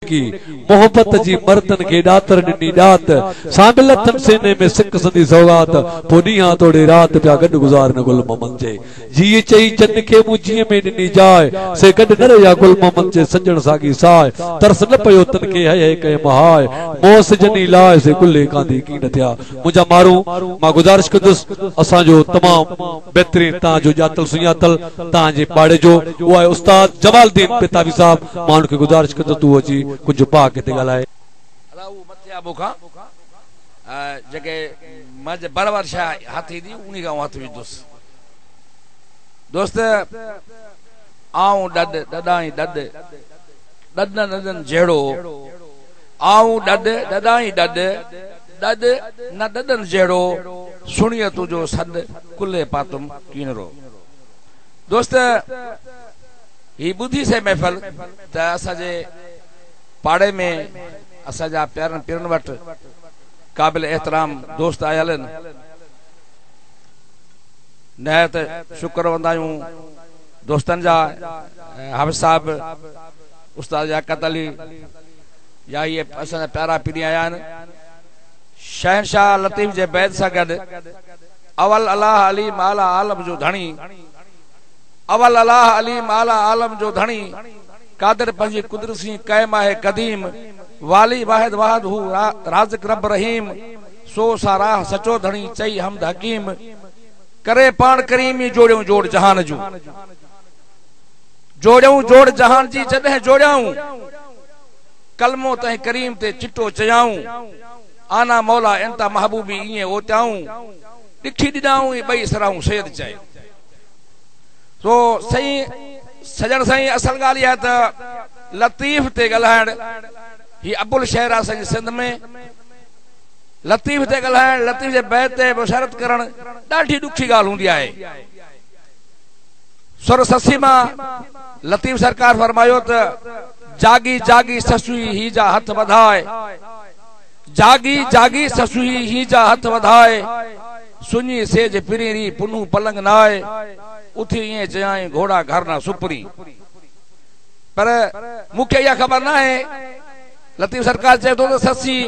लिखी मोहब्बत जी मर्दन के दातर ॾिनी दात साबिलतन सीने में सिक संदी सौगात पोडीहां तोड़े रात पिया गॾु गुज़ारन गुल मोहम्मद जे जी चई चन के मुजीअ में ॾिनी जाए से गॾु न रहिया गुल मोहम्मद जे सजण सागी साए तरस न पयो तन के है कहे महाय मोस जनी लाए से गुले कांदी की न थिया मुंहिंजा मारू मां गुज़ारिश कंदुसि असांजो तमामु बहितरीन तव्हांजो ॼातल सुञातल तव्हांजे पाड़े जो उहा आहे उस्ताद जमालुद्दीन पितावी साहब मां उनखे गुज़ारिश कंदो तूं अची कुझु पा के ॻाल्हाए जेके मुंहिंजे बराबरि छा हाथी दी उन्ही खां हथ विझुसि दोस्त आऊं ॾड ॾडाई ॾड ॾड नदन जहिड़ो आऊं ॾड ॾडाई ॾड ॾड न ॾडन जहिड़ो सुणिय तुंहिंजो सॾ कुले पातुम कीनरो दोस्त ही ॿुधी से महफ़िल त असांजे पाड़े में असांजा प्यारनि पीरनि वटि क़ाबिल एहतराम दोस्त आयल आहिनि नहायत शुक्र वंदा आहियूं दोस्तनि जा हाफ़िज़ साहब उस्ताद याक़त अली या ये असांजा प्यारा पीढ़ी आया आहिनि शहनशाह लतीफ़ जे बैद सां गॾु अवल अलाह अली माला आलम जो धणी अवल अलाह अली माला आलम जो धणी कादिर पंहिंजी कुदरती क़ाइम आहे कदीम वाली वाहिद वाहिद हू राज़िक रब रहीम सो सा राह सचो धणी चई हमद हकीम करे पाण करीम ई जोड़ियूं जोड़ जहान जूं जोड़ियूं जोड़ जहान जी जॾहिं जोड़ियाऊं कलमो तंहिं करीम ते चिट्टो चयाऊं आना मौला इंता महबूबी ईअं ओतियाऊं ॾिठी ॾिनाऊं ई ॿई सराऊं सैद चए तो सही सजण साईं असल ॻाल्हि आहे त लतीफ़ ते ॻाल्हाइण ही अबुल शहर आहे असांजी सिंध में लतीफ़ ते ॻाल्हाइण लतीफ़ जे बैत ते बशारत करण ॾाढी ॾुखी ॻाल्हि हूंदी आहे सुर ससी मां लतीफ़ सरकार फरमायो त जागी जागी ससुई ही जा हथ वधाए जागी जागी ससुई ही जा हथ वधाए सुनी सेज पिरीरी पुनू पलंग नाए उथी ये चयाई घोड़ा घर ना सुपरी पर मुखे या खबर ना है लतीफ़ सरकार चए तो ससी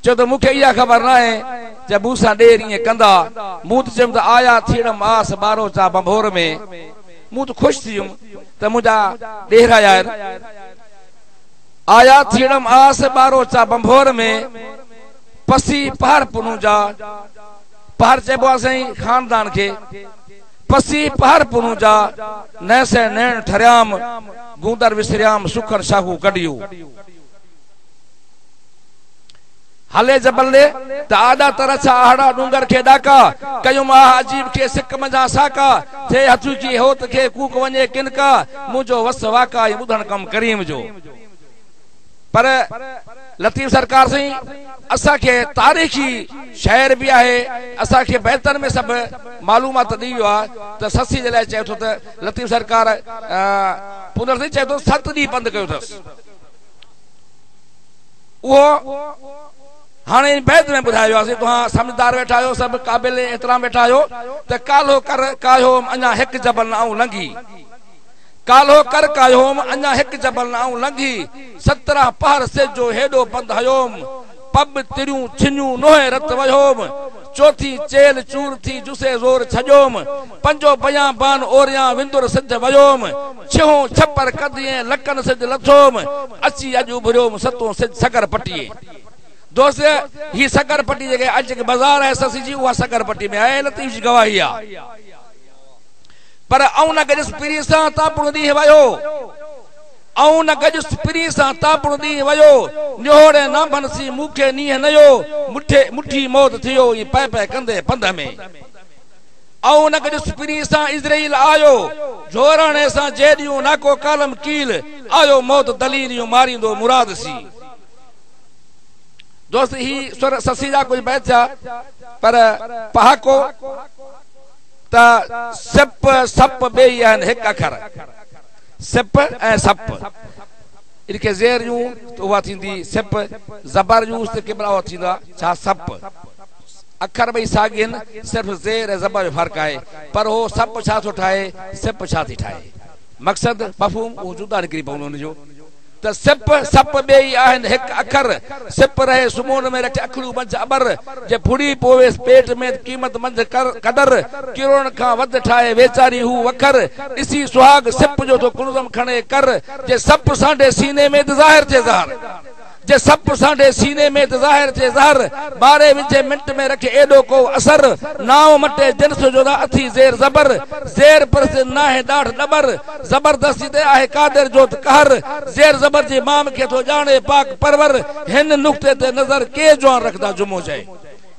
चए तो मुखे या खबर ना है जब मूसा डेर ये कंदा मूत चम त आया थीड़म आस बारो चा बंभोर में मूत खुश थियुम त मुजा डेर आया आया थीड़म आस बारो चा बंभोर में पसी पहाड़ पुनू जा पहाड़ चइबो आहे साईं खानदान के पसी पहाड़ पुनू जा नैसे नैन ठरियाम गूंदर विसरियाम सुखन शाहू कढियो हले जबले त आडा तरछा आड़ा डूंगर के डाका कयो मा अजीब के सिक मजा साका थे हथु की होत के कूक वने किनका मुजो वस वाका बुधन कम करीम जो पर लतीफ़ सरकार सही असा के तारीखी शहर भी है असा के बेहतर में सब मालूमात दी वियो आहे त ससी जे लाइ चए थो त लतीफ़ सरकार पुनर्सी चए थो 7 ॾींहं बंद कयो अथसि उहो हाणे बैद में ॿुधायो आहे तव्हां समझदार वेठा आहियो सभु क़ाबिल एहतराम वेठा आहियो त कालो कर कायो अञा हिकु जबल आऊं लंघी कालो कर कायोम अञा हिकु जबल आऊं लंघी 17 पहाड़ से जो हेडो पंध हयोम पब तिरियूं छिनियूं नोहे रत वयोम चौथी चेल चूर थी जुसे जोर छजोम पंजो बयां बान ओरिया विंदुर सिद्ध वयोम छहो छपर कदिए लकन सिद्ध लथोम अची अज उभरियोम सतो सिद्ध सगर पट्टीए दोस्त ही सगर पट्टी जेके अज के बाजार है ससी जी उहा सगर पट्टी में आहे लतीफ़ जी गवाही आहे पर आऊं न गजस पिरी सां तापुण दी वयो आऊं न गजस पिरी सां तापुण दी वयो न्योड़े ना बनसी मुखे नीह नयो मुठे मुठी मौत थियो ई पै पै कंदे पंध में आऊं न गजस पिरी सां इज़राइल आयो जोराणे सां जेडियो नाको कालम कील आयो मौत दलीलियो मारिंदो मुराद सी दोस्त ही सुर ससी जा कुछ बैठ जा पर पहाको ता सप सप बेई आन एक अखर सप ए सप इनके ज़ेर यूं तो हुआ थींदी सप ज़बर यूं से केबला हो थींदा छा सप अखर बई सागिन सिर्फ ज़ेर ए ज़बर फर्क है पर हो सप छा थो ठाए सप छा थी ठाए मकसद मफहूम वो जुदा निकरी पवनो जो त सप ॿेई आहिनि हिकु अखर सिप रहे सुमून में रखे अखड़ू मंझ अबर जे फुड़ी पोवे पेट में क़ीमत मंझ कदर किरोण खां वध ठाहे वेचारी हू वखर ॾिसी सुहाग सिप जो तो कुलज़म खणे कर जे सप सांडे सीने में ज़ाहिर थे ज़हर जे सप सांडे सीने में ज़ाहिर थे ज़हर बारे विझे मिंट में रखे एडो को असर नाव मटे जिन्स जो ना अथी ज़ेर ज़बर ज़ेर पर से ना है डाढ़ डबर ज़बरदस्ती ते आहे कादिर जो कहर ज़ेर ज़बर जे माम के तो जाने पाक परवर हिन नुक्ते ते नजर के जवान रखदा जुमो जाए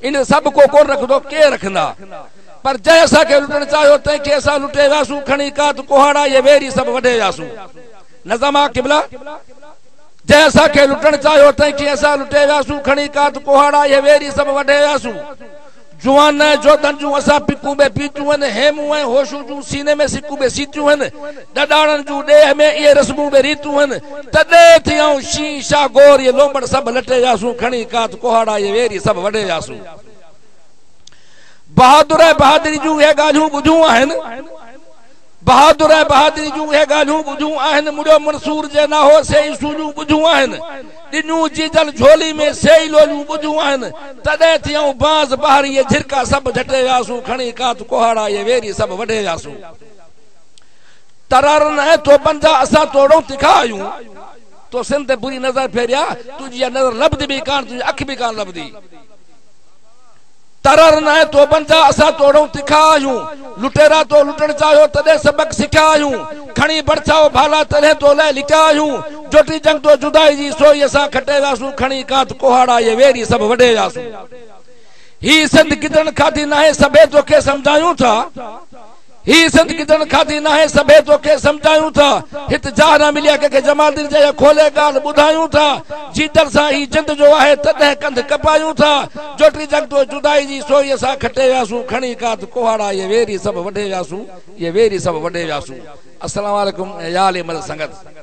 इन सब को कोन रखदो के रखंदा पर जै असा के लुटण चाहियो तै के असा लुटे वासू खणी कात कोहाड़ा ये वेरी सब वढे वासू नज़मा किबला जै असा के लुटण चाहियो तै के असा लुटे वासू खणी कात कोहाड़ा ये वेरी सब वढे वासू जुआन जो दंजू असा पिकू में पीचू हन हेमू है होशू जू सीने में सिकू में सीचू हन डडाणन जू देह में ये रस्मू में रीतू हन तदे थियाऊं शीशा गोर ये लोमड़ सब लटे जासू खणी कात कोहाड़ा ये वेरी सब वढे जासू बहादुर बहादुरी जू ये गालू बुझू आहिन बहादुर बहादुरी जू ये गालू बुझू आहिन मुड़ो मंसूर जे ना हो सेई सूजू बुझू आहिन दिनू जीजल झोली में सेई लोलू बुझू आहिन तदे थियाऊं बाज बहारी ये झिरका सब झटे जासू खणी कात कोहाड़ा ये वेरी सब वढे जासू तरारन है तो बंदा असा तोड़ो तिखायूं तो सिंध बुरी नजर फेरिया तुझी नजर लबदी भी कान तुझी अख भी कान लबदी तरर न तो बंदा असा तोड़ो तिखायूं लुटेरा तो लुटण चाहियो तदे सबक सिखायूं खणी बरछाओ भाला तदे तो ले लिखायूं जोटी जंग तो जुदाई जी सोई असा खटे वासू खणी कात कोहाड़ा ये वेरी सब वढे वासू ही सिंध किदन खादी ना है सबे तो के समझायूं था ही सिंध किदन खादी ना है सबे तो के समझायूं था हित जहाना मिलिया के जमालदीन जे खोले गाल बुधायूं था जीतर सा ही जिंद जो है तदे कंध कपायूं था जोटी जंग तो जुदाई जी सोई असा खटे वासू खणी कात कोहाड़ा ये वेरी सब वढे वासू ये वेरी सब वढे वासू अस्सलाम वालेकुम या आले मल संगत